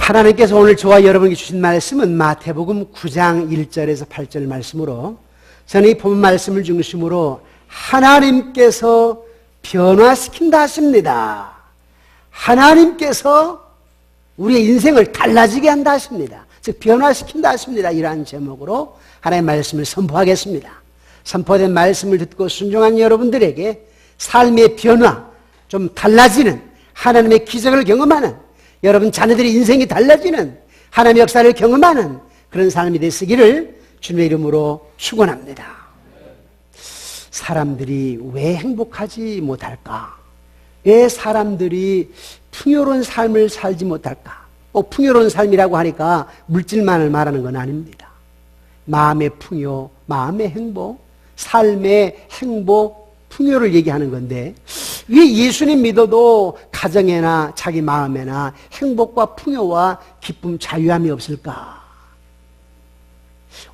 하나님께서 오늘 저와 여러분에게 주신 말씀은 마태복음 9장 1절에서 8절 말씀으로, 저는 이 본 말씀을 중심으로 하나님께서 변화시킨다 하십니다. 하나님께서 우리의 인생을 달라지게 한다 하십니다. 즉 변화시킨다 하십니다. 이러한 제목으로 하나님의 말씀을 선포하겠습니다. 선포된 말씀을 듣고 순종한 여러분들에게 삶의 변화, 좀 달라지는 하나님의 기적을 경험하는, 여러분 자녀들의 인생이 달라지는 하나님의 역사를 경험하는 그런 삶이 되시기를 주님의 이름으로 축원합니다. 사람들이 왜 행복하지 못할까? 왜 사람들이 풍요로운 삶을 살지 못할까? 풍요로운 삶이라고 하니까 물질만을 말하는 건 아닙니다. 마음의 풍요, 마음의 행복, 삶의 행복, 풍요를 얘기하는 건데, 왜 예수님 믿어도 가정에나 자기 마음에나 행복과 풍요와 기쁨, 자유함이 없을까?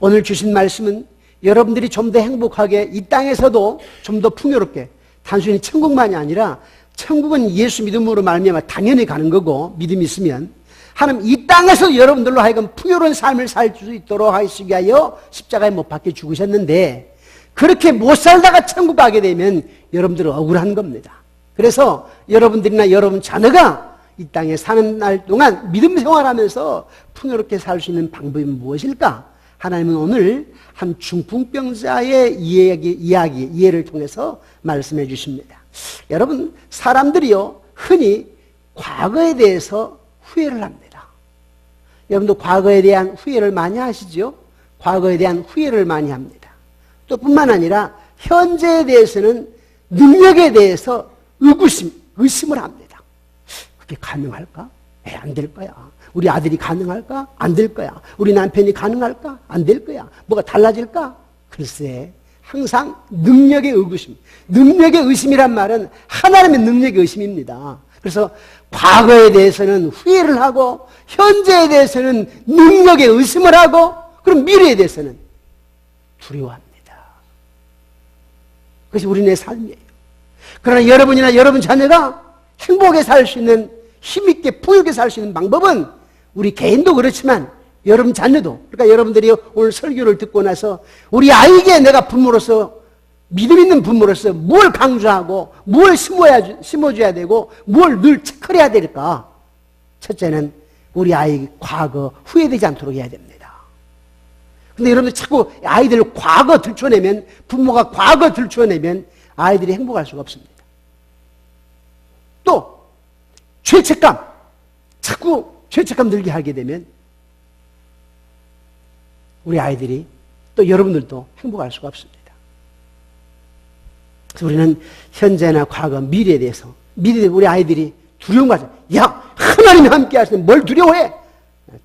오늘 주신 말씀은 여러분들이 좀 더 행복하게, 이 땅에서도 좀 더 풍요롭게, 단순히 천국만이 아니라 천국은 예수 믿음으로 말미암아 당연히 가는 거고, 믿음이 있으면 하나님 이 땅에서 여러분들로 하여금 풍요로운 삶을 살 수 있도록 하시기 위하여 십자가에 못 박혀 죽으셨는데, 그렇게 못 살다가 천국 가게 되면 여러분들은 억울한 겁니다. 그래서 여러분들이나 여러분 자녀가 이 땅에 사는 날 동안 믿음 생활하면서 풍요롭게 살 수 있는 방법이 무엇일까? 하나님은 오늘 한 중풍병자의 이해를 통해서 말씀해 주십니다. 여러분, 사람들이요, 흔히 과거에 대해서 후회를 합니다. 여러분도 과거에 대한 후회를 많이 하시죠? 과거에 대한 후회를 많이 합니다. 또 뿐만 아니라 현재에 대해서는 능력에 대해서 의심을 합니다. 그게 가능할까? 안 될 거야. 우리 아들이 가능할까? 안 될 거야. 우리 남편이 가능할까? 안 될 거야. 뭐가 달라질까? 글쎄, 항상 능력의 의구심. 능력의 의심이란 말은 하나님의 능력의 의심입니다. 그래서 과거에 대해서는 후회를 하고, 현재에 대해서는 능력의 의심을 하고, 그럼 미래에 대해서는 두려워합니다. 그것이 우리네 삶이에요. 그러나 여러분이나 여러분 자녀가 행복하게 살 수 있는, 힘있게 풍요롭게 살 수 있는 방법은 우리 개인도 그렇지만 여러분 자녀도, 그러니까 여러분들이 오늘 설교를 듣고 나서 우리 아이에게 내가 부모로서, 믿음 있는 부모로서 뭘 강조하고 뭘 심어줘야 되고 뭘 늘 체크를 해야 될까? 첫째는 우리 아이 과거 후회되지 않도록 해야 됩니다. 근데 여러분들 자꾸 아이들 과거 들춰내면, 부모가 과거 들춰내면 아이들이 행복할 수가 없습니다. 또 죄책감, 자꾸 죄책감 들게 하게 되면 우리 아이들이, 또 여러분들도 행복할 수가 없습니다. 그래서 우리는 현재나 과거, 미래에 대해서, 미래에 우리 아이들이 두려움 가져. 야, 하나님이 함께 하시면 뭘 두려워해?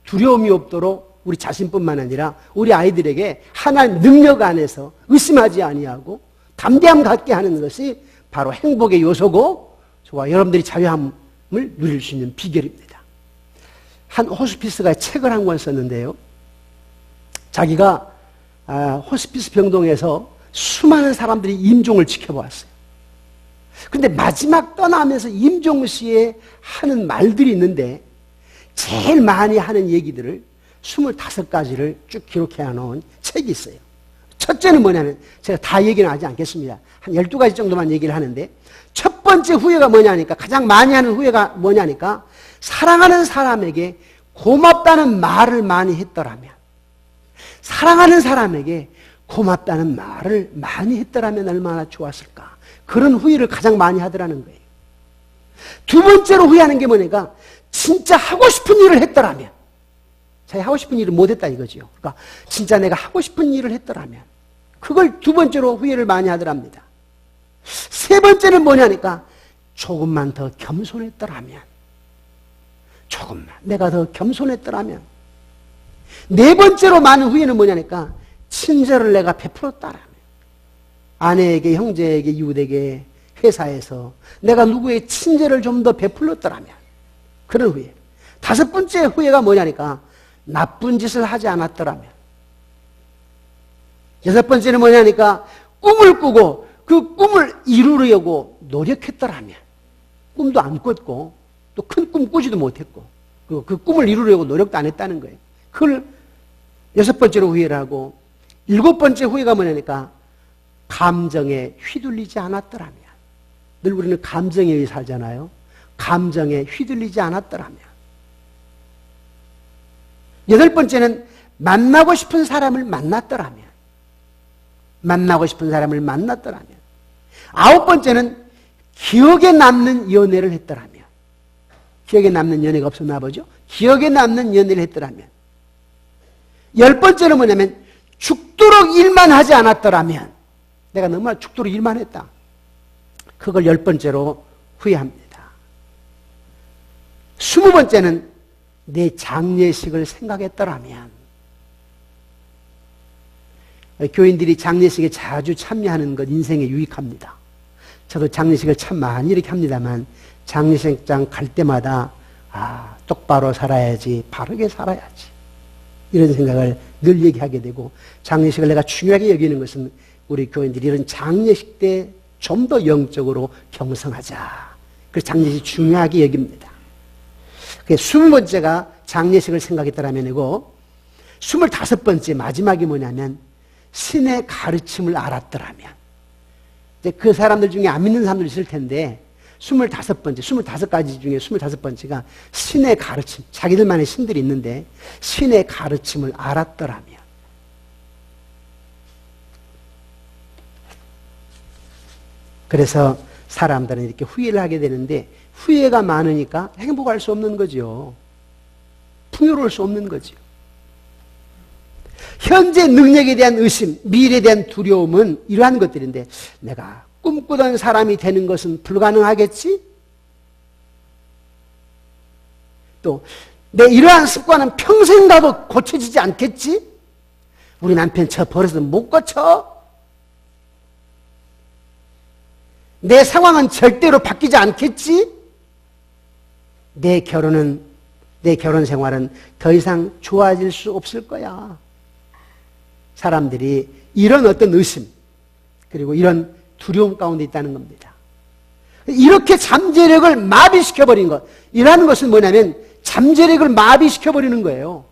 두려움이 없도록 우리 자신뿐만 아니라 우리 아이들에게 하나님 능력 안에서 의심하지 아니하고 담대함 갖게 하는 것이 바로 행복의 요소고, 저와 여러분들이 자유함을 누릴 수 있는 비결입니다. 한 호스피스가 책을 한 권 썼는데요, 자기가 호스피스 병동에서 수많은 사람들이 임종을 지켜보았어요. 근데 마지막 떠나면서 임종 시에 하는 말들이 있는데, 제일 많이 하는 얘기들을 25가지를 쭉 기록해 놓은 책이 있어요. 첫째는 뭐냐면, 제가 다 얘기는 하지 않겠습니다. 한 12가지 정도만 얘기를 하는데, 첫 번째 후회가 뭐냐니까, 가장 많이 하는 후회가 뭐냐니까, 사랑하는 사람에게 고맙다는 말을 많이 했더라면, 사랑하는 사람에게 고맙다는 말을 많이 했더라면 얼마나 좋았을까. 그런 후회를 가장 많이 하더라는 거예요. 두 번째로 후회하는 게 뭐냐니까, 진짜 하고 싶은 일을 했더라면, 자기 하고 싶은 일을 못했다 이거죠. 그러니까 진짜 내가 하고 싶은 일을 했더라면, 그걸 두 번째로 후회를 많이 하더랍니다. 세 번째는 뭐냐니까, 조금만 더 겸손했더라면, 조금만 내가 더 겸손했더라면. 네 번째로 많은 후회는 뭐냐니까, 친절을 내가 베풀었다라면, 아내에게, 형제에게, 이웃에게, 회사에서 내가 누구의 친절을 좀 더 베풀었더라면, 그런 후회. 다섯 번째 후회가 뭐냐니까, 나쁜 짓을 하지 않았더라면. 여섯 번째는 뭐냐니까, 꿈을 꾸고 그 꿈을 이루려고 노력했더라면, 꿈도 안 꿨고 또 큰 꿈 꾸지도 못했고. 그 꿈을 이루려고 노력도 안 했다는 거예요. 그걸 6번째로 후회를 하고, 7번째 후회가 뭐냐니까 감정에 휘둘리지 않았더라면. 늘 우리는 감정에 의해 살잖아요. 감정에 휘둘리지 않았더라면. 8번째는 만나고 싶은 사람을 만났더라면. 만나고 싶은 사람을 만났더라면. 9번째는 기억에 남는 연애를 했더라면. 기억에 남는 연애가 없었나 보죠. 기억에 남는 연애를 했더라면. 10번째는 뭐냐면 죽도록 일만 하지 않았더라면. 내가 너무나 죽도록 일만 했다. 그걸 10번째로 후회합니다. 20번째는 내 장례식을 생각했더라면. 교인들이 장례식에 자주 참여하는 것 인생에 유익합니다. 저도 장례식을 참 많이 이렇게 합니다만 장례식장 갈 때마다 똑바로 살아야지, 바르게 살아야지, 이런 생각을 늘 얘기하게 되고, 장례식을 내가 중요하게 여기는 것은 우리 교인들이 이런 장례식 때 좀 더 영적으로 경성하자. 그래서 장례식 중요하게 여깁니다. 20번째가 장례식을 생각했더라면이고, 25번째 마지막이 뭐냐면 신의 가르침을 알았더라면. 이제 그 사람들 중에 안 믿는 사람들이 있을 텐데 25번째, 25가지 중에 25번째가 신의 가르침, 자기들만의 신들이 있는데 신의 가르침을 알았더라면. 그래서 사람들은 이렇게 후회를 하게 되는데, 후회가 많으니까 행복할 수 없는 거죠. 풍요로울 수 없는 거죠. 현재 능력에 대한 의심, 미래에 대한 두려움은 이러한 것들인데, 내가 꿈꾸던 사람이 되는 것은 불가능하겠지? 또 내 이러한 습관은 평생 가도 고쳐지지 않겠지? 우리 남편 저 버릇은 못 고쳐? 내 상황은 절대로 바뀌지 않겠지? 내 결혼 생활은 더 이상 좋아질 수 없을 거야. 사람들이 이런 어떤 의심, 그리고 이런 두려움 가운데 있다는 겁니다. 이렇게 잠재력을 마비시켜버린 것, 이라는 것은 뭐냐면 잠재력을 마비시켜버리는 거예요.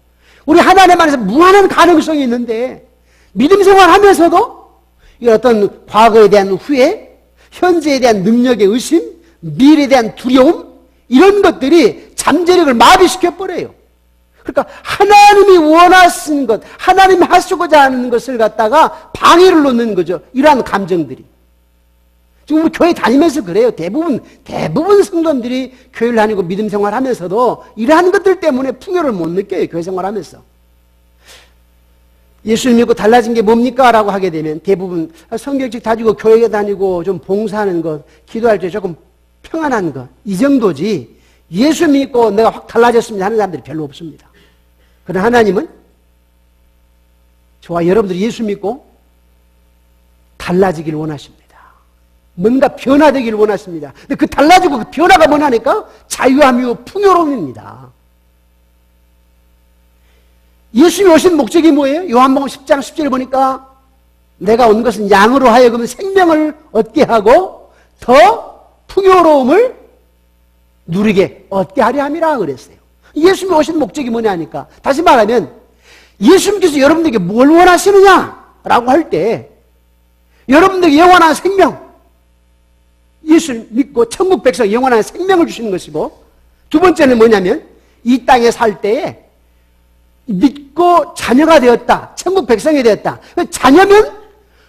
우리 하나님 안에서 무한한 가능성이 있는데 믿음 생활하면서도 이 어떤 과거에 대한 후회, 현재에 대한 능력의 의심, 미래에 대한 두려움, 이런 것들이 잠재력을 마비시켜버려요. 그러니까 하나님이 원하신 것, 하나님이 하시고자 하는 것을 갖다가 방해를 놓는 거죠. 이러한 감정들이. 지금 우리 교회 다니면서 그래요. 대부분 성도님들이 교회를 다니고 믿음 생활하면서도 이러한 것들 때문에 풍요를 못 느껴요. 교회 생활하면서. 예수님 믿고 달라진 게 뭡니까? 라고 하게 되면 대부분 성경책 다지고 교회에 다니고 좀 봉사하는 것, 기도할 때 조금 평안한 것, 이 정도지 예수 믿고 내가 확 달라졌습니다 하는 사람들이 별로 없습니다. 그러나 하나님은 저와 여러분들이 예수 믿고 달라지길 원하십니다. 뭔가 변화되기를 원하십니다. 근데 그 달라지고 그 변화가 뭐냐니까 자유함이요 풍요로움입니다. 예수님이 오신 목적이 뭐예요? 요한복음 10장 10절에 보니까 내가 온 것은 양으로 하여금 생명을 얻게 하고 더 풍요로움을 누리게 얻게 하려 함이라 그랬어요. 예수님이 오신 목적이 뭐냐니까, 다시 말하면 예수님께서 여러분들에게 뭘 원하시느냐라고 할 때 여러분들에게 영원한 생명, 예수를 믿고 천국 백성 영원한 생명을 주시는 것이고, 두 번째는 뭐냐면 이 땅에 살 때에 믿고 자녀가 되었다, 천국 백성이 되었다. 자녀면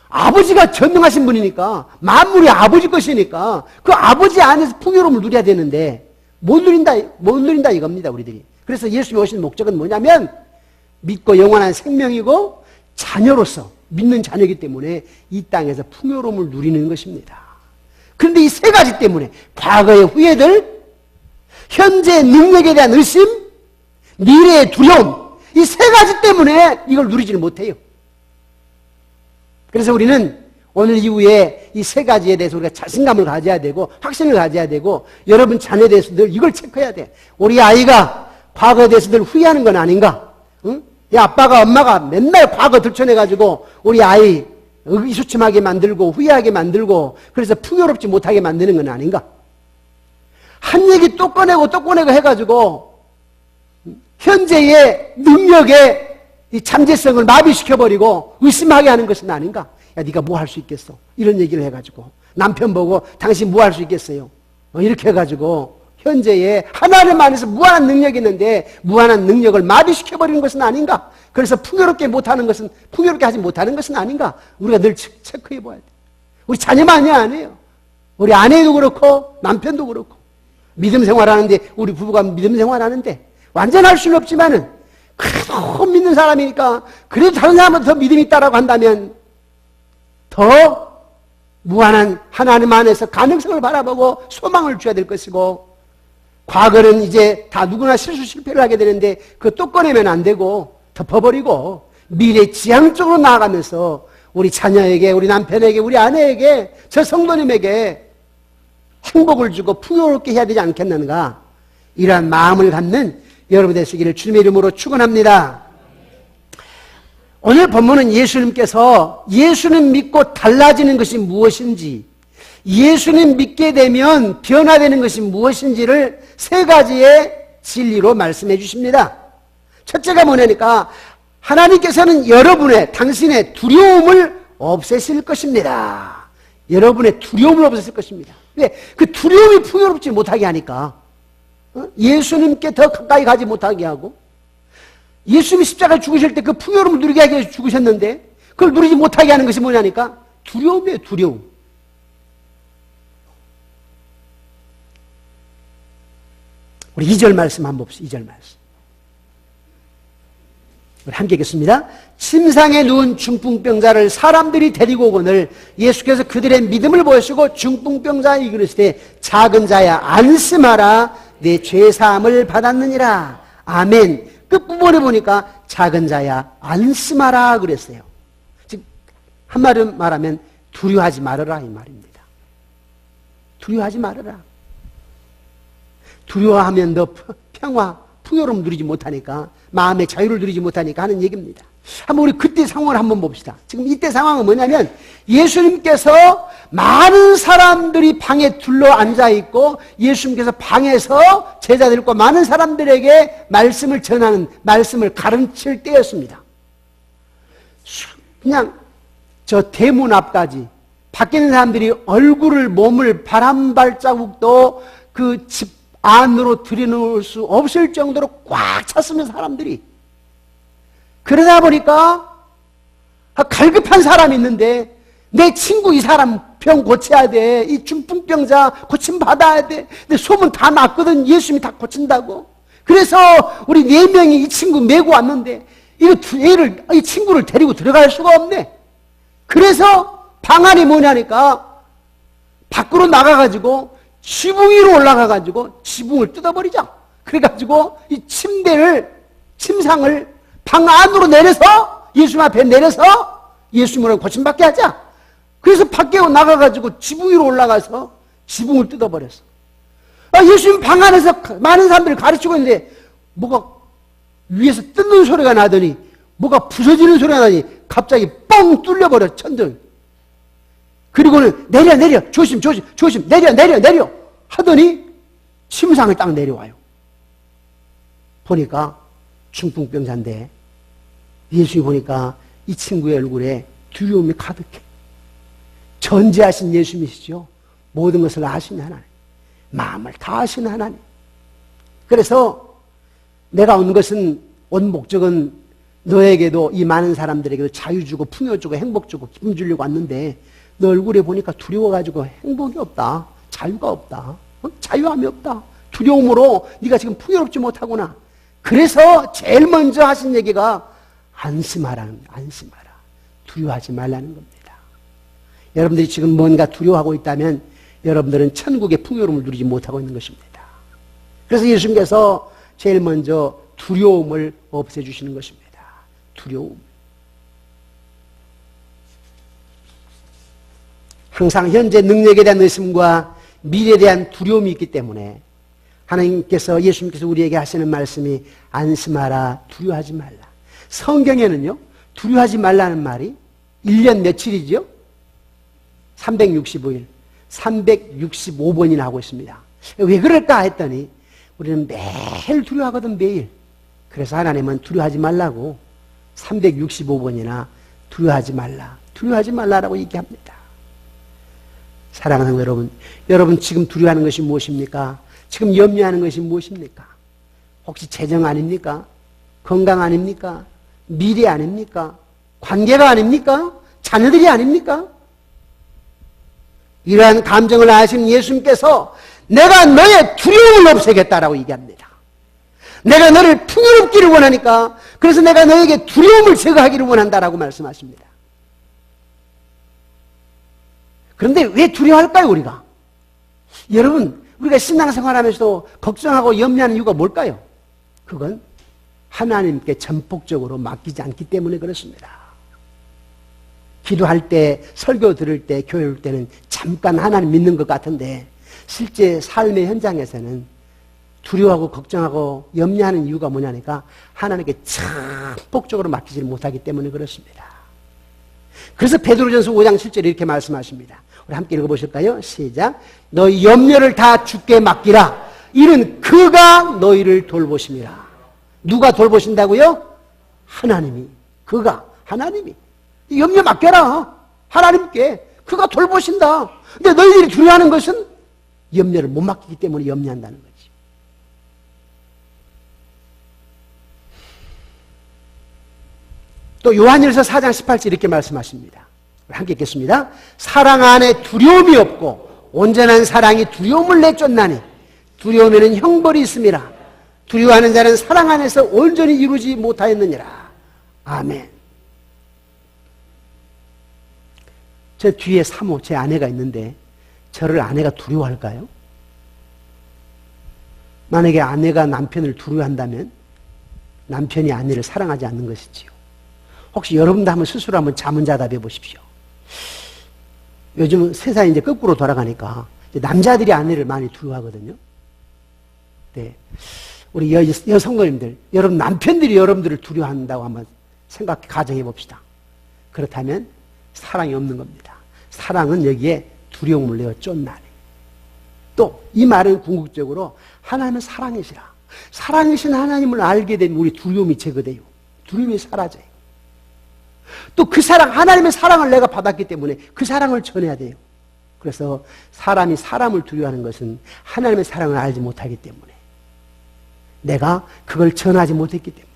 아버지가 전능하신 분이니까 만물이 아버지 것이니까 그 아버지 안에서 풍요로움을 누려야 되는데 못 누린다 이겁니다, 우리들이. 그래서 예수님이 오신 목적은 뭐냐면 믿고 영원한 생명이고 자녀로서 믿는 자녀이기 때문에 이 땅에서 풍요로움을 누리는 것입니다. 그런데 이 세 가지 때문에 과거의 후회들, 현재의 능력에 대한 의심, 미래의 두려움, 이 세 가지 때문에 이걸 누리지를 못해요. 그래서 우리는 오늘 이후에 이 세 가지에 대해서 우리가 자신감을 가져야 되고 확신을 가져야 되고, 여러분 자녀에 대해서 늘 이걸 체크해야 돼. 우리 아이가 과거에 대해서 늘 후회하는 건 아닌가? 응? 이 아빠가 엄마가 맨날 과거 들춰내가지고 우리 아이 의기소침하게 만들고 후회하게 만들고 그래서 풍요롭지 못하게 만드는 건 아닌가? 한 얘기 또 꺼내고 해가지고 현재의 능력의 이 잠재성을 마비시켜버리고 의심하게 하는 것은 아닌가? 야, 네가 뭐 할 수 있겠어? 이런 얘기를 해가지고 남편 보고 당신 뭐 할 수 있겠어요? 이렇게 해가지고 현재의 하나님 안에서 무한한 능력이 있는데 무한한 능력을 마비시켜버리는 것은 아닌가? 그래서 풍요롭게 하지 못하는 것은 아닌가? 우리가 늘 체크해 봐야 돼. 우리 자녀만이 아니에요. 우리 아내도 그렇고 남편도 그렇고 믿음 생활하는데 우리 부부가 믿음 생활하는데 완전할 수는 없지만은 그래도 믿는 사람이니까 그래도 다른 사람보다 더 믿음이 있다라고 한다면 더 무한한 하나님 안에서 가능성을 바라보고 소망을 줘야 될 것이고 과거는 이제 다 누구나 실패를 하게 되는데 그거 또 꺼내면 안 되고 덮어버리고 미래 지향적으로 나아가면서 우리 자녀에게 우리 남편에게 우리 아내에게 저 성도님에게 행복을 주고 풍요롭게 해야 되지 않겠는가 이러한 마음을 갖는 여러분 되시기를 주님의 이름으로 축원합니다. 오늘 본문은 예수님께서 예수님 믿고 달라지는 것이 무엇인지 예수님 믿게 되면 변화되는 것이 무엇인지를 세 가지의 진리로 말씀해 주십니다. 첫째가 뭐냐니까 하나님께서는 당신의 두려움을 없애실 것입니다. 여러분의 두려움을 없애실 것입니다. 왜? 그 두려움이 풍요롭지 못하게 하니까 예수님께 더 가까이 가지 못하게 하고 예수님이 십자가에 죽으실 때 그 풍요로움을 누리게 하기 위해서 죽으셨는데 그걸 누리지 못하게 하는 것이 뭐냐니까 두려움이에요. 두려움. 우리 2절 말씀 한번 봅시다. 2절 말씀. 우리 함께 읽겠습니다. 침상에 누운 중풍병자를 사람들이 데리고 오거늘 예수께서 그들의 믿음을 보시고 중풍병자에게 이르시되 작은 자야 안심하라 내 죄사함을 받았느니라. 아멘. 끝부분에 보니까 작은 자야 안심하라 그랬어요. 즉 한마디로 말하면 두려워하지 말아라 이 말입니다. 두려워하지 말아라. 두려워하면 너 평화, 풍요로움 누리지 못하니까 마음의 자유를 누리지 못하니까 하는 얘기입니다. 한번 우리 그때 상황을 한번 봅시다. 지금 이때 상황은 뭐냐면 예수님께서 많은 사람들이 방에 둘러 앉아있고 예수님께서 방에서 제자들과 많은 사람들에게 말씀을 전하는 말씀을 가르칠 때였습니다. 그냥 저 대문 앞까지 밖에 있는 사람들이 얼굴을 몸을 바람 발자국도 그 집 안으로 들여놓을 수 없을 정도로 꽉 찼으면 사람들이 그러다 보니까 갈급한 사람이 있는데 내 친구 이 사람 병 고쳐야 돼. 이 중풍병자 고침 받아야 돼. 근데 소문 다 났거든. 예수님이 다 고친다고. 그래서 우리 4명이 이 친구 메고 왔는데 이 친구를 데리고 들어갈 수가 없네. 그래서 방안이 뭐냐니까 밖으로 나가가지고 지붕 위로 올라가가지고 지붕을 뜯어버리자. 그래가지고 이 침상을 방 안으로 내려서 예수님 앞에 내려서 예수님을 고침받게 하자. 그래서 밖에 나가가지고 지붕 위로 올라가서 지붕을 뜯어버렸어. 예수님 방 안에서 많은 사람들을 가르치고 있는데 뭐가 위에서 뜯는 소리가 나더니 뭐가 부서지는 소리가 나더니 갑자기 뻥 뚫려버려 천정이. 그리고는 내려 조심 내려 하더니 침상을 딱 내려와요. 보니까 중풍병자인데 예수님이 보니까 이 친구의 얼굴에 두려움이 가득해. 전지하신 예수님이시죠. 모든 것을 아시는 하나님, 마음을 다 아시는 하나님. 그래서 내가 온 목적은 너에게도 이 많은 사람들에게도 자유 주고 풍요 주고 행복 주고 기쁨 주려고 왔는데 너 얼굴에 보니까 두려워가지고 행복이 없다. 자유가 없다. 자유함이 없다. 두려움으로 네가 지금 풍요롭지 못하구나. 그래서 제일 먼저 하신 얘기가 안심하라. 두려워하지 말라는 겁니다. 여러분들이 지금 뭔가 두려워하고 있다면 여러분들은 천국의 풍요로움을 누리지 못하고 있는 것입니다. 그래서 예수님께서 제일 먼저 두려움을 없애주시는 것입니다. 두려움. 항상 현재 능력에 대한 의심과 미래에 대한 두려움이 있기 때문에 하나님께서 예수님께서 우리에게 하시는 말씀이 안심하라, 두려워하지 말라. 성경에는요, 두려워하지 말라는 말이 1년 며칠이죠? 365일, 365번이나 하고 있습니다. 왜 그럴까 했더니 우리는 매일 두려워하거든, 매일. 그래서 하나님은 두려워하지 말라고 365번이나 두려워하지 말라, 두려워하지 말라라고 얘기합니다. 사랑하는 여러분, 여러분 지금 두려워하는 것이 무엇입니까? 지금 염려하는 것이 무엇입니까? 혹시 재정 아닙니까? 건강 아닙니까? 미래 아닙니까? 관계가 아닙니까? 자녀들이 아닙니까? 이러한 감정을 아시는 예수님께서 내가 너의 두려움을 없애겠다라고 얘기합니다. 내가 너를 풍요롭기를 원하니까 그래서 내가 너에게 두려움을 제거하기를 원한다라고 말씀하십니다. 그런데 왜 두려워할까요, 우리가? 여러분, 우리가 신앙생활하면서도 걱정하고 염려하는 이유가 뭘까요? 그건 하나님께 전폭적으로 맡기지 않기 때문에 그렇습니다. 기도할 때, 설교 들을 때, 교회 올 때는 잠깐 하나님 믿는 것 같은데 실제 삶의 현장에서는 두려워하고 걱정하고 염려하는 이유가 뭐냐니까 하나님께 전폭적으로 맡기지 못하기 때문에 그렇습니다. 그래서 베드로전서 5장 7절에 이렇게 말씀하십니다. 우리 함께 읽어보실까요? 시작. 너희 염려를 다 주께 맡기라. 이는 그가 너희를 돌보심이라. 누가 돌보신다고요? 하나님이. 그가, 하나님이. 염려 맡겨라. 하나님께. 그가 돌보신다. 근데 너희들이 두려워하는 것은 염려를 못 맡기기 때문에 염려한다는 거지. 또 요한일서 4장 18절 이렇게 말씀하십니다. 함께 읽겠습니다. 사랑 안에 두려움이 없고 온전한 사랑이 두려움을 내쫓나니 두려움에는 형벌이 있음이라. 두려워하는 자는 사랑 안에서 온전히 이루지 못하였느니라. 아멘. 저 뒤에 사모, 제 아내가 있는데 저를 아내가 두려워할까요? 만약에 아내가 남편을 두려워한다면 남편이 아내를 사랑하지 않는 것이지요. 혹시 여러분도 한번 스스로 한번 자문자답해 보십시오. 요즘은 세상이 이제 거꾸로 돌아가니까 남자들이 아내를 많이 두려워하거든요. 네. 우리 여성들님들, 여러분 남편들이 여러분들을 두려워한다고 한번 가정해 봅시다. 그렇다면 사랑이 없는 겁니다. 사랑은 여기에 두려움을 내어 쫓나니. 또 이 말은 궁극적으로 하나님은 사랑이시라. 사랑이신 하나님을 알게 되면 우리 두려움이 제거돼요. 두려움이 사라져요. 또 그 사랑, 하나님의 사랑을 내가 받았기 때문에 그 사랑을 전해야 돼요. 그래서 사람이 사람을 두려워하는 것은 하나님의 사랑을 알지 못하기 때문에, 내가 그걸 전하지 못했기 때문에,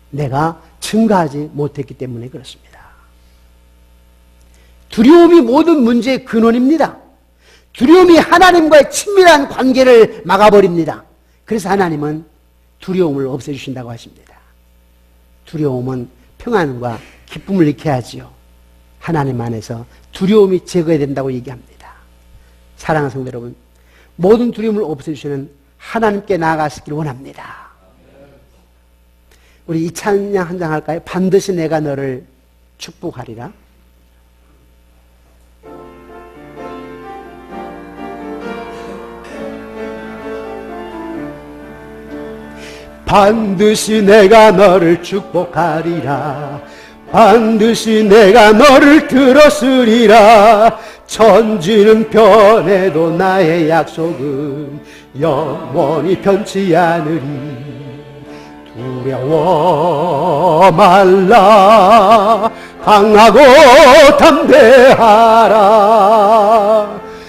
내가 증가하지 못했기 때문에 그렇습니다. 두려움이 모든 문제의 근원입니다. 두려움이 하나님과의 친밀한 관계를 막아버립니다. 그래서 하나님은 두려움을 없애주신다고 하십니다. 두려움은 평안과 기쁨을 잃게 하지요. 하나님 안에서 두려움이 제거해야 된다고 얘기합니다. 사랑하는 성도 여러분, 모든 두려움을 없애주시는 하나님께 나아가시길 원합니다. 우리 이 찬양 한 장 할까요? 반드시 내가 너를 축복하리라. 반드시 내가 너를 축복하리라. 반드시 내가 너를 들었으리라. 천지는 변해도 나의 약속은 영원히 변치 않으리. 두려워 말라. 강하고 담대하라.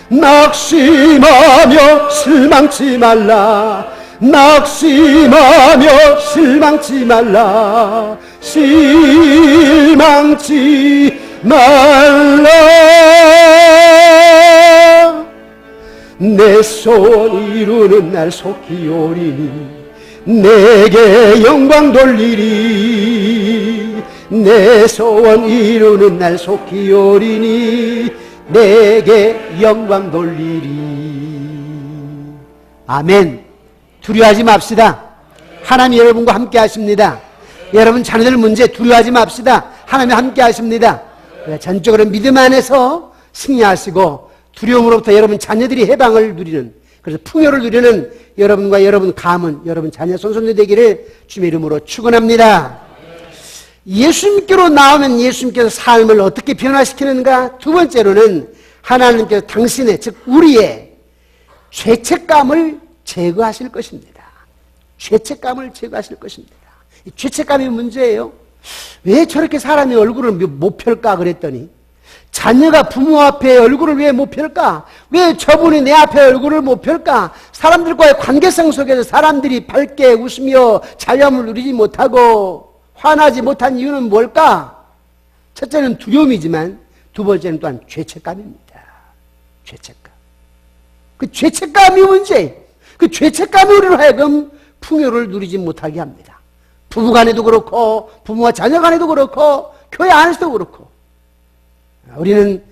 낙심하며 실망치 말라. 낙심하며 실망치 말라. 실망치 말라. 내 소원 이루는 날 속히 오리니 내게 영광 돌리리. 내 소원 이루는 날 속히 오리니 내게 영광 돌리리. 아멘. 두려워하지 맙시다. 하나님 여러분과 함께 하십니다. 여러분 자녀들 문제 두려워하지 맙시다. 하나님 함께 하십니다. 전적으로 믿음 안에서 승리하시고 두려움으로부터 여러분 자녀들이 해방을 누리는, 그래서 풍요를 누리는 여러분과 여러분 가문, 여러분 자녀 손손들 되기를 주님의 이름으로 축원합니다. 예수님께로 나오면 예수님께서 삶을 어떻게 변화시키는가? 두 번째로는 하나님께서 당신의, 즉 우리의 죄책감을 제거하실 것입니다. 죄책감을 제거하실 것입니다. 이 죄책감이 문제예요. 왜 저렇게 사람의 얼굴을 못 펼까 그랬더니, 자녀가 부모 앞에 얼굴을 왜 못 펼까? 왜 저분이 내 앞에 얼굴을 못 펼까? 사람들과의 관계성 속에서 사람들이 밝게 웃으며 자유함을 누리지 못하고 화나지 못한 이유는 뭘까? 첫째는 두려움이지만 두 번째는 또한 죄책감입니다. 죄책감. 그 죄책감이 문제예요. 그 죄책감이 우리를 하여금 풍요를 누리지 못하게 합니다. 부부간에도 그렇고 부모와 자녀간에도 그렇고 교회 안에서도 그렇고, 우리는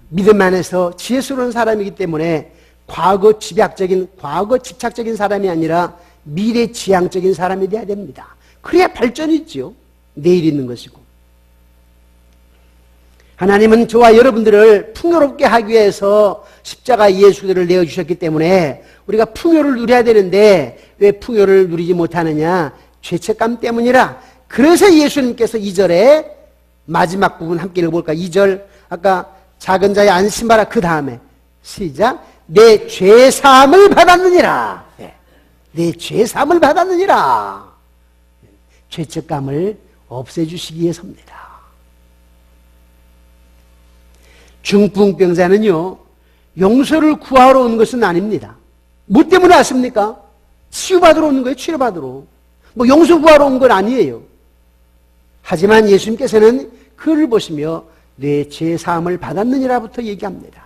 믿음 안에서 지혜스러운 사람이기 때문에 과거 집착적인 사람이 아니라 미래 지향적인 사람이 되어야 됩니다. 그래야 발전이 있지요. 내일 있는 것이고. 하나님은 저와 여러분들을 풍요롭게 하기 위해서 십자가 예수를 내어주셨기 때문에 우리가 풍요를 누려야 되는데 왜 풍요를 누리지 못하느냐? 죄책감 때문이라. 그래서 예수님께서 2절에 마지막 부분 함께 읽어볼까? 2절 아까 작은 자의 안심하라 그 다음에 시작. 내 죄사함을 받았느니라. 내 죄사함을 받았느니라. 죄책감을 없애주시기 위해서입니다. 중풍병자는요, 용서를 구하러 온 것은 아닙니다. 뭐 때문에 왔습니까? 치유받으러 오는 거예요. 치료받으러. 뭐 용서 구하러 온 건 아니에요. 하지만 예수님께서는 그를 보시며 내 죄사함을 받았느니라부터 얘기합니다.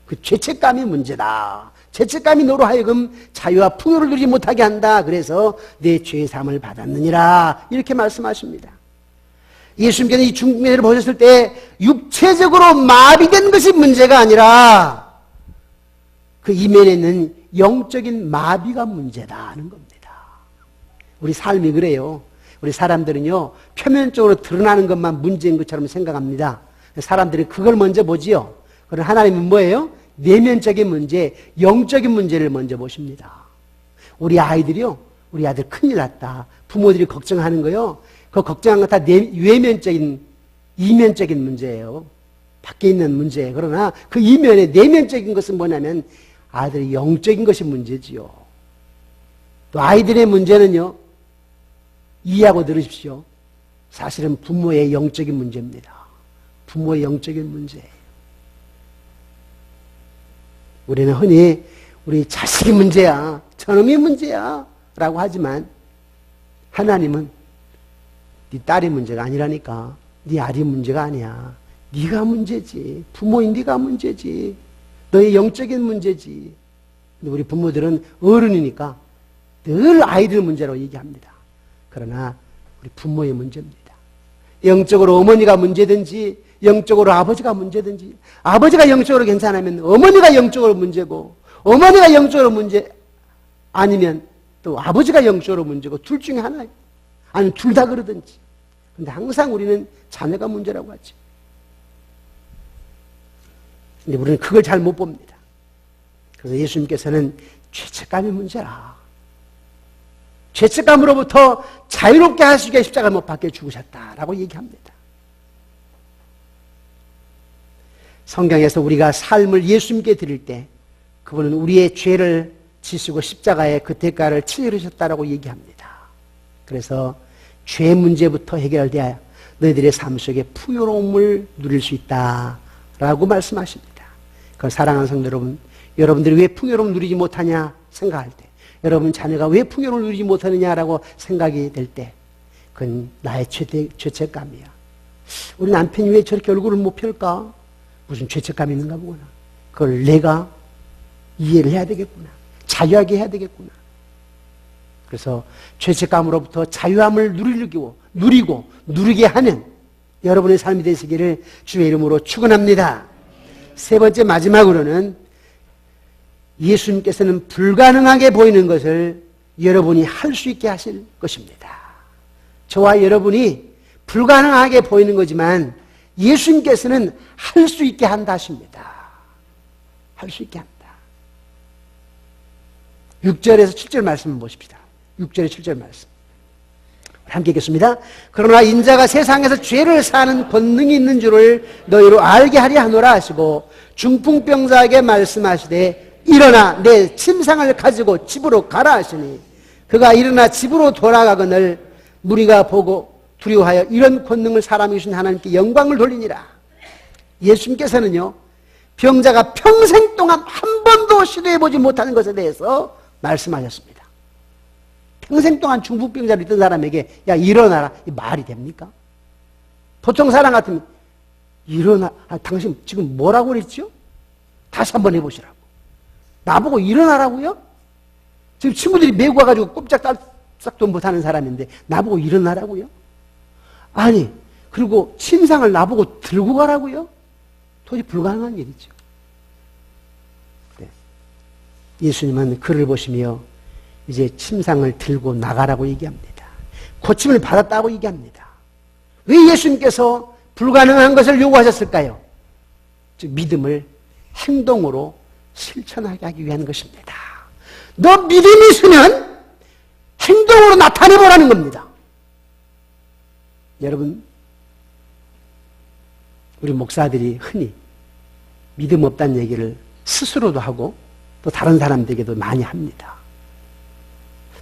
그 죄책감이 문제다. 죄책감이 너로 하여금 자유와 풍요를 누리지 못하게 한다. 그래서 내 죄사함을 받았느니라 이렇게 말씀하십니다. 예수님께서 이 중풍병자를 보셨을 때 육체적으로 마비된 것이 문제가 아니라 그 이면에 있는 영적인 마비가 문제다 하는 겁니다. 우리 삶이 그래요. 우리 사람들은요, 표면적으로 드러나는 것만 문제인 것처럼 생각합니다. 사람들이 그걸 먼저 보지요. 그러나 하나님은 뭐예요? 내면적인 문제, 영적인 문제를 먼저 보십니다. 우리 아이들이요, 우리 아들 큰일 났다. 부모들이 걱정하는 거요. 그 걱정한 거 다 외면적인, 이면적인 문제예요. 밖에 있는 문제예요. 그러나 그 이면에 내면적인 것은 뭐냐면 아들의 영적인 것이 문제지요. 또 아이들의 문제는요, 이해하고 들으십시오. 사실은 부모의 영적인 문제입니다. 부모의 영적인 문제예요. 우리는 흔히 우리 자식이 문제야, 저놈이 문제야 라고 하지만 하나님은 네 딸이 문제가 아니라니까. 네 아들이 문제가 아니야. 네가 문제지. 부모인 네가 문제지. 너의 영적인 문제지. 근데 우리 부모들은 어른이니까 늘 아이들 문제로 얘기합니다. 그러나 우리 부모의 문제입니다. 영적으로 어머니가 문제든지 영적으로 아버지가 문제든지, 아버지가 영적으로 괜찮으면 어머니가 영적으로 문제고, 어머니가 영적으로 문제 아니면 또 아버지가 영적으로 문제고, 둘 중에 하나예요. 아니면 둘 다 그러든지. 근데 항상 우리는 자녀가 문제라고 하죠. 근데 우리는 그걸 잘 못 봅니다. 그래서 예수님께서는 죄책감이 문제라. 죄책감으로부터 자유롭게 하시기 위해 십자가를 못 박혀 죽으셨다라고 얘기합니다. 성경에서 우리가 삶을 예수님께 드릴 때 그분은 우리의 죄를 지시고 십자가에 그 대가를 치르셨다라고 얘기합니다. 그래서 죄 문제부터 해결돼야 너희들의 삶 속에 풍요로움을 누릴 수 있다라고 말씀하십니다. 그 사랑하는 성도 여러분, 여러분들이 왜 풍요로움 누리지 못하냐 생각할 때, 여러분 자녀가 왜 풍요를 누리지 못하느냐라고 생각이 될 때, 그건 나의 죄책감이야. 우리 남편이 왜 저렇게 얼굴을 못 펼까? 무슨 죄책감이 있는가 보구나. 그걸 내가 이해를 해야 되겠구나. 자유하게 해야 되겠구나. 그래서 죄책감으로부터 자유함을 누리고 누리게 하는 여러분의 삶이 되시기를 주의 이름으로 축원합니다. 세 번째 마지막으로는 예수님께서는 불가능하게 보이는 것을 여러분이 할 수 있게 하실 것입니다. 저와 여러분이 불가능하게 보이는 거지만 예수님께서는 할 수 있게 한다 하십니다. 할 수 있게 한다. 6절에서 7절 말씀을 보십시다. 6절에 7절 말씀. 함께 읽겠습니다. 그러나 인자가 세상에서 죄를 사는 권능이 있는 줄을 너희로 알게 하려 하노라 하시고 중풍병자에게 말씀하시되 일어나 내 침상을 가지고 집으로 가라 하시니 그가 일어나 집으로 돌아가거늘 무리가 보고 두려워하여 이런 권능을 사람이 주신 하나님께 영광을 돌리니라. 예수님께서는요, 병자가 평생 동안 한 번도 시도해보지 못하는 것에 대해서 말씀하셨습니다. 평생 동안 중풍병자로 있던 사람에게 야 일어나라. 이 말이 됩니까? 보통 사람 같으면 일어나. 당신 지금 뭐라고 그랬죠? 다시 한번 해보시라고. 나보고 일어나라고요? 지금 친구들이 메고 와가지고 꼼짝달싹도 못하는 사람인데 나보고 일어나라고요? 아니, 그리고 침상을 나보고 들고 가라고요? 도저히 불가능한 일이죠. 네. 예수님은 그를 보시며 이제 침상을 들고 나가라고 얘기합니다. 고침을 받았다고 얘기합니다. 왜 예수님께서 불가능한 것을 요구하셨을까요? 즉 믿음을 행동으로 실천하게 하기 위한 것입니다. 너 믿음이 있으면 행동으로 나타내보라는 겁니다. 여러분, 우리 목사들이 흔히 믿음 없다는 얘기를 스스로도 하고 또 다른 사람들에게도 많이 합니다.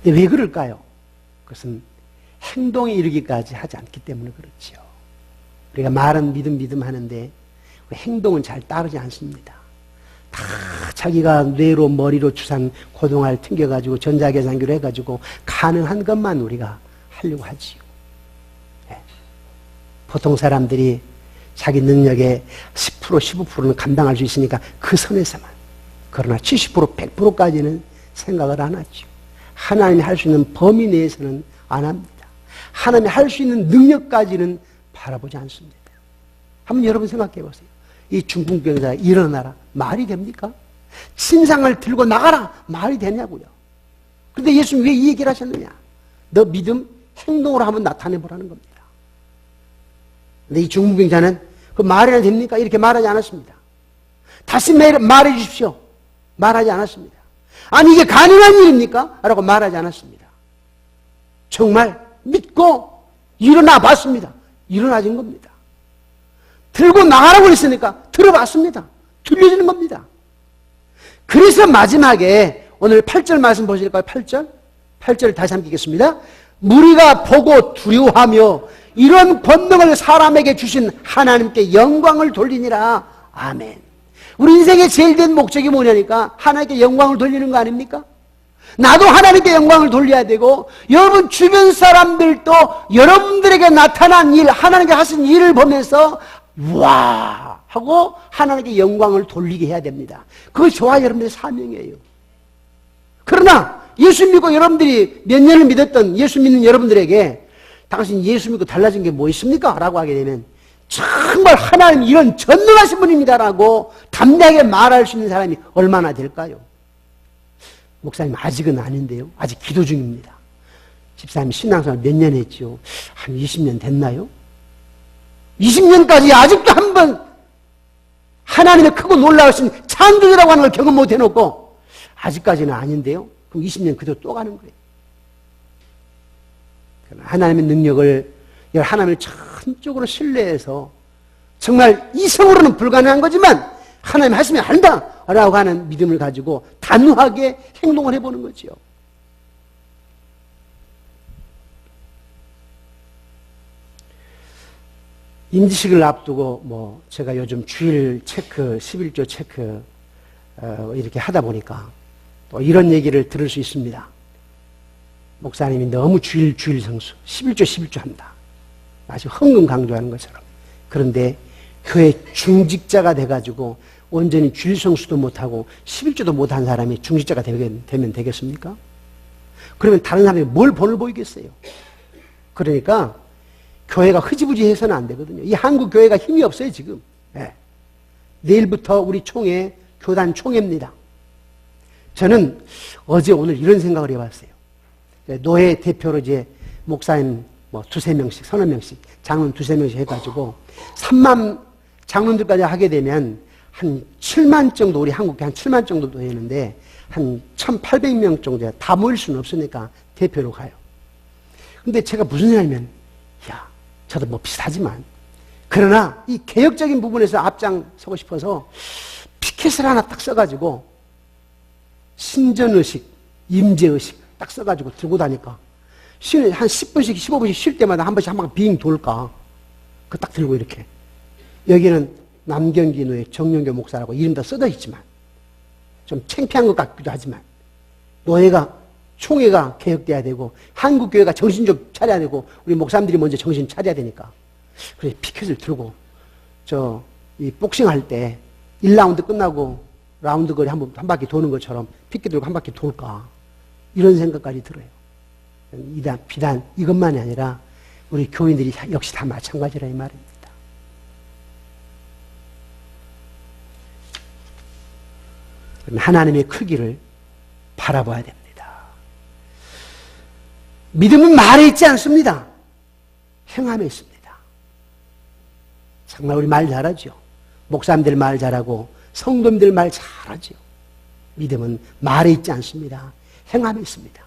근데 왜 그럴까요? 그것은 행동에 이르기까지 하지 않기 때문에 그렇죠. 우리가 말은 믿음 하는데 행동은 잘 따르지 않습니다. 다 자기가 뇌로 머리로 주산 고동알 튕겨가지고 전자계산기로 해가지고 가능한 것만 우리가 하려고 하지요. 네. 보통 사람들이 자기 능력의 10% 15%는 감당할 수 있으니까 그 선에서만, 그러나 70% 100%까지는 생각을 안 하죠. 하나님이 할 수 있는 범위 내에서는 안 합니다. 하나님이 할 수 있는 능력까지는 바라보지 않습니다. 한번 여러분 생각해 보세요. 이 중풍병자 일어나라 말이 됩니까? 침상을 들고 나가라 말이 되냐고요. 그런데 예수님 왜 이 얘기를 하셨느냐? 너 믿음 행동으로 한번 나타내보라는 겁니다. 근데 이 중풍병자는 그 말이나 됩니까? 이렇게 말하지 않았습니다. 다시 말해 주십시오. 말하지 않았습니다. 아니 이게 가능한 일입니까? 라고 말하지 않았습니다. 정말 믿고 일어나 봤습니다. 일어나진 겁니다. 들고 나가라고 했으니까 들어봤습니다. 들려지는 겁니다. 그래서 마지막에 오늘 8절 말씀 보실까요? 8절? 8절을 다시 한번 읽겠습니다. 무리가 보고 두려워하며 이런 권능을 사람에게 주신 하나님께 영광을 돌리니라. 아멘. 우리 인생의 제일 된 목적이 뭐냐니까 하나님께 영광을 돌리는 거 아닙니까? 나도 하나님께 영광을 돌려야 되고 여러분 주변 사람들도 여러분들에게 나타난 일, 하나님께 하신 일을 보면서 와 하고 하나님께 영광을 돌리게 해야 됩니다. 그것이 저와 여러분들의 사명이에요. 그러나 예수 믿고 여러분들이 몇 년을 믿었던 예수 믿는 여러분들에게 당신 예수 믿고 달라진 게 뭐 있습니까? 라고 하게 되면 정말 하나님 이런 전능하신 분입니다라고 담대하게 말할 수 있는 사람이 얼마나 될까요? 목사님 아직은 아닌데요. 아직 기도 중입니다. 집사님 신앙생활 몇 년 했죠? 한 20년 됐나요? 20년까지 아직도 한 번 하나님의 크고 놀라우신 창조주라고 하는 걸 경험 못 해놓고 아직까지는 아닌데요. 그럼 20년 그대로 또 가는 거예요. 하나님의 능력을 하나님을 전적으로 신뢰해서 정말 이성으로는 불가능한 거지만 하나님 하시면 한다라고 하는 믿음을 가지고 단호하게 행동을 해보는 거지요. 임시식을 앞두고 제가 요즘 주일 체크, 11조 체크 이렇게 하다 보니까 또 이런 얘기를 들을 수 있습니다. 목사님이 너무 주일 성수, 11조 한다. 아주 흥금 강조하는 것처럼. 그런데 교회 중직자가 돼가지고 온전히 주일 성수도 못하고 11조도 못한 사람이 중직자가 되면 되겠습니까? 그러면 다른 사람이 뭘 본을 보이겠어요? 그러니까 교회가 흐지부지 해서는 안 되거든요. 이 한국 교회가 힘이 없어요, 지금. 네. 내일부터 우리 총회, 교단 총회입니다. 저는 어제 오늘 이런 생각을 해봤어요. 노회 대표로 이제 목사님 두세 명씩, 서너 명씩, 장로님 두세 명씩 해가지고 3만 장로님들까지 하게 되면 한 7만 정도, 우리 한국에 한 7만 정도 되는데 한 1,800명 정도 다 모일 수는 없으니까 대표로 가요. 근데 제가 무슨 생각이면, 저도 비슷하지만, 그러나 이 개혁적인 부분에서 앞장서고 싶어서 피켓을 하나 딱 써가지고 신전의식, 임재의식 딱 써가지고 들고 다니까 쉬는 한 10분씩 15분씩 쉴 때마다 한 번씩 한 방 빙 돌까. 그 딱 들고 이렇게. 여기는 남경기 노예 정영교 목사라고 이름 다 써져 있지만 좀 창피한 것 같기도 하지만 노예가 총회가 개혁돼야 되고 한국교회가 정신 좀 차려야 되고 우리 목사님들이 먼저 정신 차려야 되니까 그래 피켓을 들고 이 복싱할 때 1라운드 끝나고 라운드 거리 한 바퀴 도는 것처럼 피켓 들고 한 바퀴 돌까 이런 생각까지 들어요. 비단 이것만이 아니라 우리 교인들이 역시 다 마찬가지라 이 말입니다. 하나님의 크기를 바라봐야 됩니다. 믿음은 말에 있지 않습니다. 행함에 있습니다. 정말 우리 말 잘하죠. 목사님들 말 잘하고 성도님들 말 잘하죠. 믿음은 말에 있지 않습니다. 행함에 있습니다.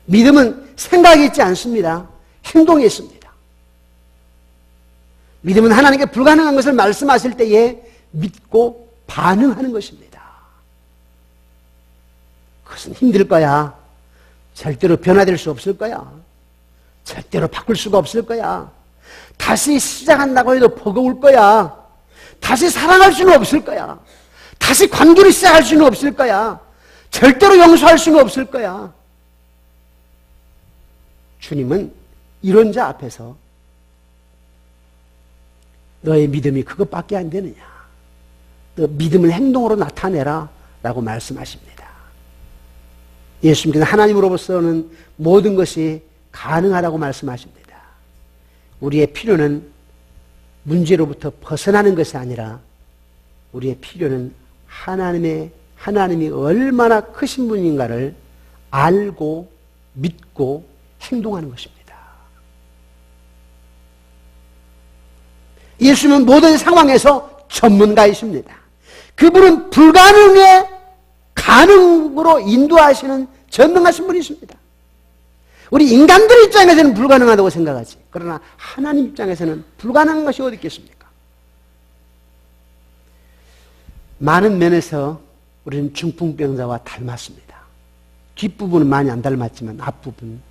믿음은 생각에 있지 않습니다. 행동에 있습니다. 믿음은 하나님께 불가능한 것을 말씀하실 때에 믿고 반응하는 것입니다. 그것은 힘들 거야. 절대로 변화될 수 없을 거야. 절대로 바꿀 수가 없을 거야. 다시 시작한다고 해도 버거울 거야. 다시 사랑할 수는 없을 거야. 다시 관계를 시작할 수는 없을 거야. 절대로 용서할 수는 없을 거야. 주님은 이런 자 앞에서 너의 믿음이 그것밖에 안 되느냐. 너 믿음을 행동으로 나타내라 라고 말씀하십니다. 예수님께서는 하나님으로부터는 모든 것이 가능하다고 말씀하십니다. 우리의 필요는 문제로부터 벗어나는 것이 아니라 우리의 필요는 하나님이 얼마나 크신 분인가를 알고 믿고 행동하는 것입니다. 예수님은 모든 상황에서 전문가이십니다. 그분은 불가능에 가능으로 인도하시는 전능하신 분이십니다. 우리 인간들 입장에서는 불가능하다고 생각하지. 그러나 하나님 입장에서는 불가능한 것이 어디 있겠습니까? 많은 면에서 우리는 중풍병자와 닮았습니다. 뒷부분은 많이 안 닮았지만 앞부분,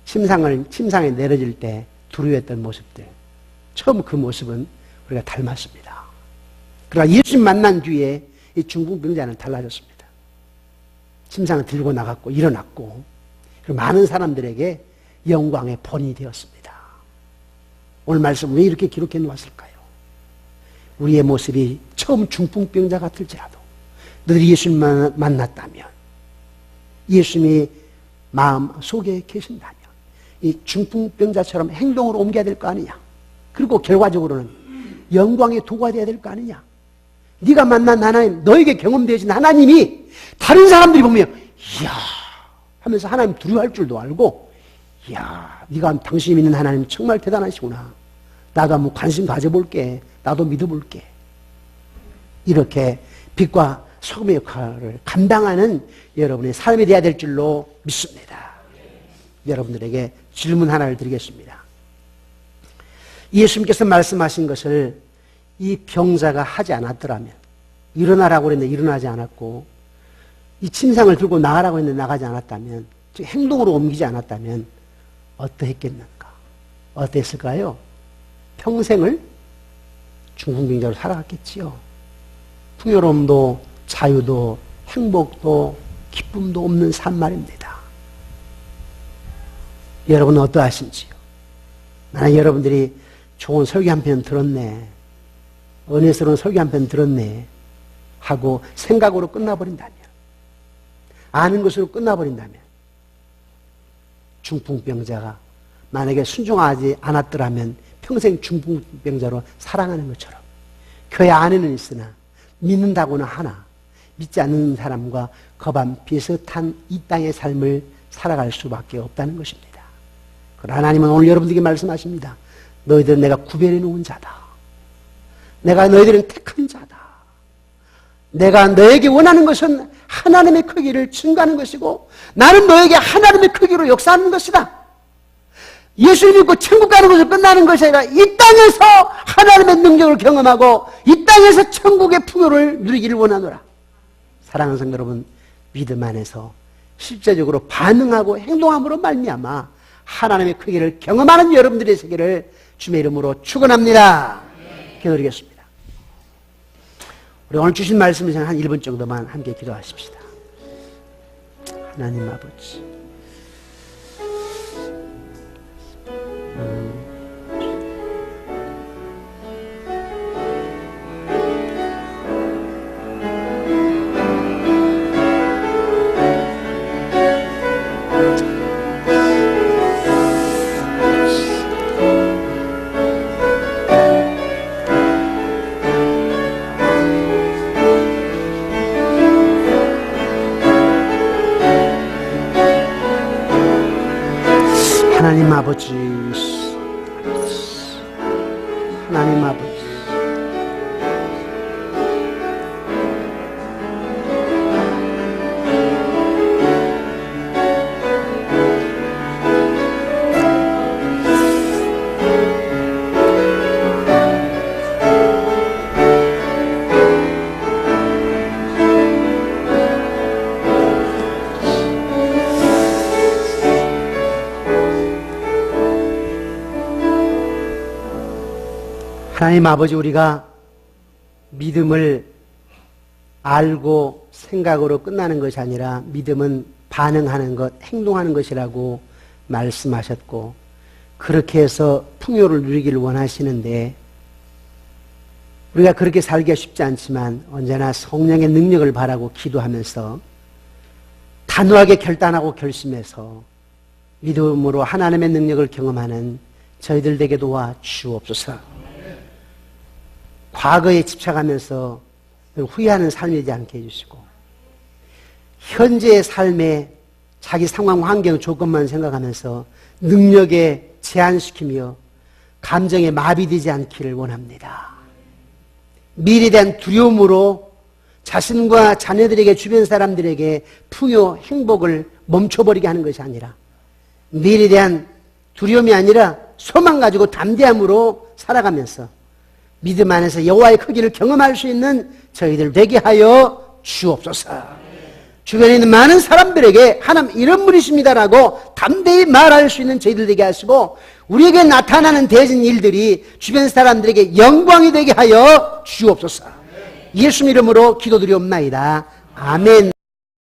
침상에 내려질 때 두려워했던 모습들, 처음 그 모습은 우리가 닮았습니다. 그러나 예수님 만난 뒤에 이 중풍병자는 달라졌습니다. 침상을 들고 나갔고 일어났고 그리고 많은 사람들에게 영광의 본이 되었습니다. 오늘 말씀 왜 이렇게 기록해 놓았을까요? 우리의 모습이 처음 중풍병자 같을지라도 너희들이 예수님 만났다면 예수님이 마음 속에 계신다면 이 중풍병자처럼 행동으로 옮겨야 될 거 아니냐. 그리고 결과적으로는 영광의 도가 되어야 될 거 아니냐. 네가 만난 하나님, 너에게 경험되어진 하나님이 다른 사람들이 보면 이야 하면서 하나님 두려워할 줄도 알고 이야 네가 당신이 믿는 하나님 정말 대단하시구나. 나도 한번 관심 가져볼게. 나도 믿어볼게. 이렇게 빛과 소금의 역할을 감당하는 여러분의 삶이 되어야 될 줄로 믿습니다. 여러분들에게 질문 하나를 드리겠습니다. 예수님께서 말씀하신 것을 이 병자가 하지 않았더라면, 일어나라고 그랬는데 일어나지 않았고 이 침상을 들고 나가라고 했는데 나가지 않았다면, 즉 행동으로 옮기지 않았다면 어떠했겠는가? 어땠을까요? 평생을 중풍병자로 살아갔겠지요. 풍요로움도 자유도 행복도 기쁨도 없는 삶 말입니다. 여러분은 어떠하신지요? 만약 여러분들이 좋은 설교 한 편 들었네, 은혜스러운 설교 한 편 들었네 하고 생각으로 끝나버린다면, 아는 것으로 끝나버린다면, 중풍병자가 만약에 순종하지 않았더라면 평생 중풍병자로 살아가는 것처럼 교회 안에는 있으나 믿는다고는 하나 믿지 않는 사람과 거반 비슷한 이 땅의 삶을 살아갈 수밖에 없다는 것입니다. 그러나 하나님은 오늘 여러분들에게 말씀하십니다. 너희들은 내가 구별해 놓은 자다. 내가 너희들은 택한 자다. 내가 너에게 원하는 것은 하나님의 크기를 증가하는 것이고 나는 너에게 하나님의 크기로 역사하는 것이다. 예수를 믿고 천국 가는 것으로 끝나는 것이 아니라 이 땅에서 하나님의 능력을 경험하고 이 땅에서 천국의 풍요를 누리기를 원하노라. 사랑하는 성도 여러분, 믿음 안에서 실제적으로 반응하고 행동함으로 말미암아 하나님의 크기를 경험하는 여러분들의 세계를 주님의 이름으로 축원합니다. 기도드리겠습니다. 우리 오늘 주신 말씀을 한 1분 정도만 함께 기도하십시다. 하나님 아버지, 하나님 아버지, 하나님 아버지, 하나님 아버지, 우리가 믿음을 알고 생각으로 끝나는 것이 아니라 믿음은 반응하는 것, 행동하는 것이라고 말씀하셨고, 그렇게 해서 풍요를 누리기를 원하시는데, 우리가 그렇게 살기가 쉽지 않지만 언제나 성령의 능력을 바라고 기도하면서 단호하게 결단하고 결심해서 믿음으로 하나님의 능력을 경험하는 저희들 되게 도와 주옵소서. 과거에 집착하면서 후회하는 삶이 되지 않게 해주시고, 현재의 삶에 자기 상황, 환경, 조건만 생각하면서 능력에 제한시키며 감정에 마비되지 않기를 원합니다. 미래에 대한 두려움으로 자신과 자녀들에게, 주변 사람들에게 풍요, 행복을 멈춰버리게 하는 것이 아니라, 미래에 대한 두려움이 아니라 소망 가지고 담대함으로 살아가면서 믿음 안에서 여호와의 크기를 경험할 수 있는 저희들 되게 하여 주옵소서. 주변에 있는 많은 사람들에게 하나님 이런 분이십니다라고 담대히 말할 수 있는 저희들 되게 하시고, 우리에게 나타나는 대진 일들이 주변 사람들에게 영광이 되게 하여 주옵소서. 예수 이름으로 기도드리옵나이다. 아멘.